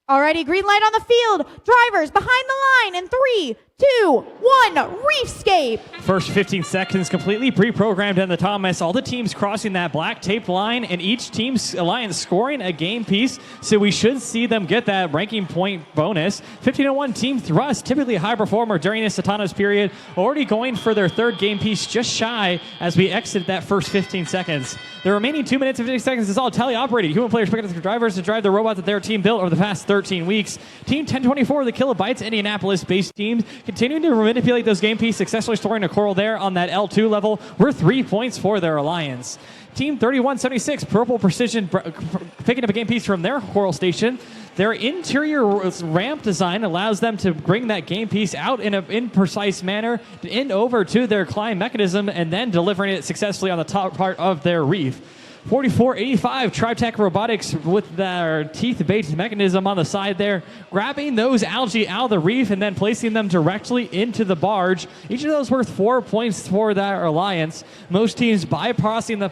Alrighty, green light on the field. Drivers behind the line in 3, 2, 1, reefscape. First 15 seconds completely pre-programmed in the Thomas. All the teams crossing that black tape line, and each team's alliance scoring a game piece. So we should see them get that ranking point bonus. 15-1 Team Thrust, typically a high performer during this autonomous period, already going for their third game piece, just shy as we exit that first 15 seconds. The remaining 2 minutes and 50 seconds is all teleoperated. Human players picking up the drivers to drive the robot that their team built over the past 13 weeks. Team 1024, the Kilobytes, Indianapolis-based teams, continuing to manipulate those game pieces, successfully storing a coral there on that L2 level. We're 3 points for their alliance. Team 3176, Purple Precision, picking up a game piece from their coral station. Their interior ramp design allows them to bring that game piece out in an imprecise manner over to their climb mechanism and then delivering it successfully on the top part of their reef. 4485 Tritech Robotics with their teeth-based mechanism on the side there, grabbing those algae out of the reef and then placing them directly into the barge. Each of those worth 4 points for their alliance. Most teams bypassing the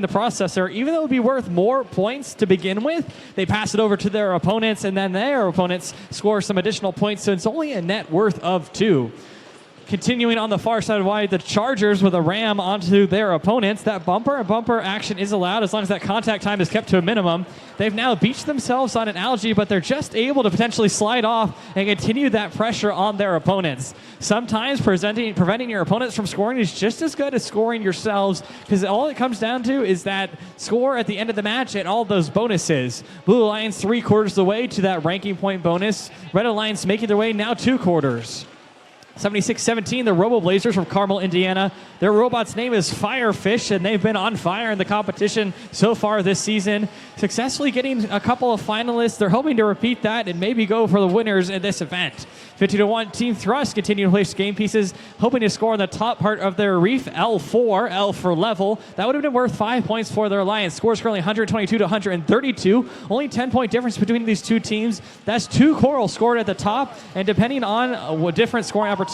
processor, even though it would be worth more points to begin with, they pass it over to their opponents, and then their opponents score some additional points, so it's only a net worth of 2. Continuing on the far side wide, the Chargers with a ram onto their opponents. That bumper action is allowed as long as that contact time is kept to a minimum. They've now beached themselves on an algae, but they're just able to potentially slide off and continue that pressure on their opponents. Sometimes preventing your opponents from scoring is just as good as scoring yourselves, because all it comes down to is that score at the end of the match and all those bonuses. Blue Alliance 3/4 of the way to that ranking point bonus. Red Alliance making their way now 2/4. 76-17, the Robo Blazers from Carmel, Indiana. Their robot's name is Firefish, and they've been on fire in the competition so far this season, successfully getting a couple of finalists. They're hoping to repeat that and maybe go for the winners in this event. 50-1 Team Thrust continue to place game pieces, hoping to score on the top part of their reef, L4, L for level. That would have been worth 5 points for their alliance. Scores currently 122 to 132. Only 10-point difference between these two teams. That's 2 coral scored at the top, and depending on different scoring opportunities.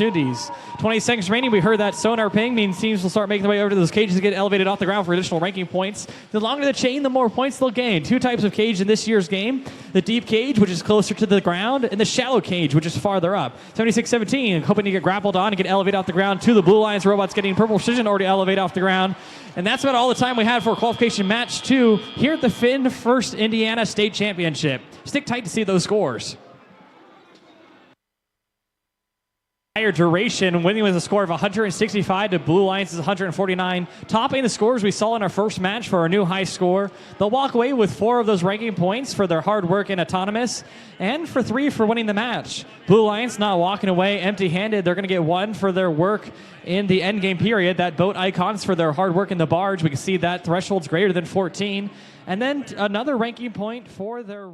20 seconds remaining. We heard that sonar ping means teams will start making their way over to those cages to get elevated off the ground for additional ranking points. The longer the chain, the more points they'll gain. 2 types of cage in this year's game. The deep cage, which is closer to the ground, and the shallow cage, which is farther up. 76-17, hoping to get grappled on and get elevated off the ground. 2 of the Blue Alliance robots getting Purple Precision already elevate off the ground. And that's about all the time we had for qualification match 2 here at the FIRST Indiana State Championship. Stick tight to see those scores. Higher duration, winning with a score of 165 to Blue Alliance's 149, topping the scores we saw in our first match for our new high score. They'll walk away with 4 of those ranking points for their hard work in autonomous, and for 3 for winning the match. Blue Alliance not walking away empty-handed. They're going to get 1 for their work in the end game period. That boat icons for their hard work in the barge. We can see that threshold's greater than 14, and then another ranking point for their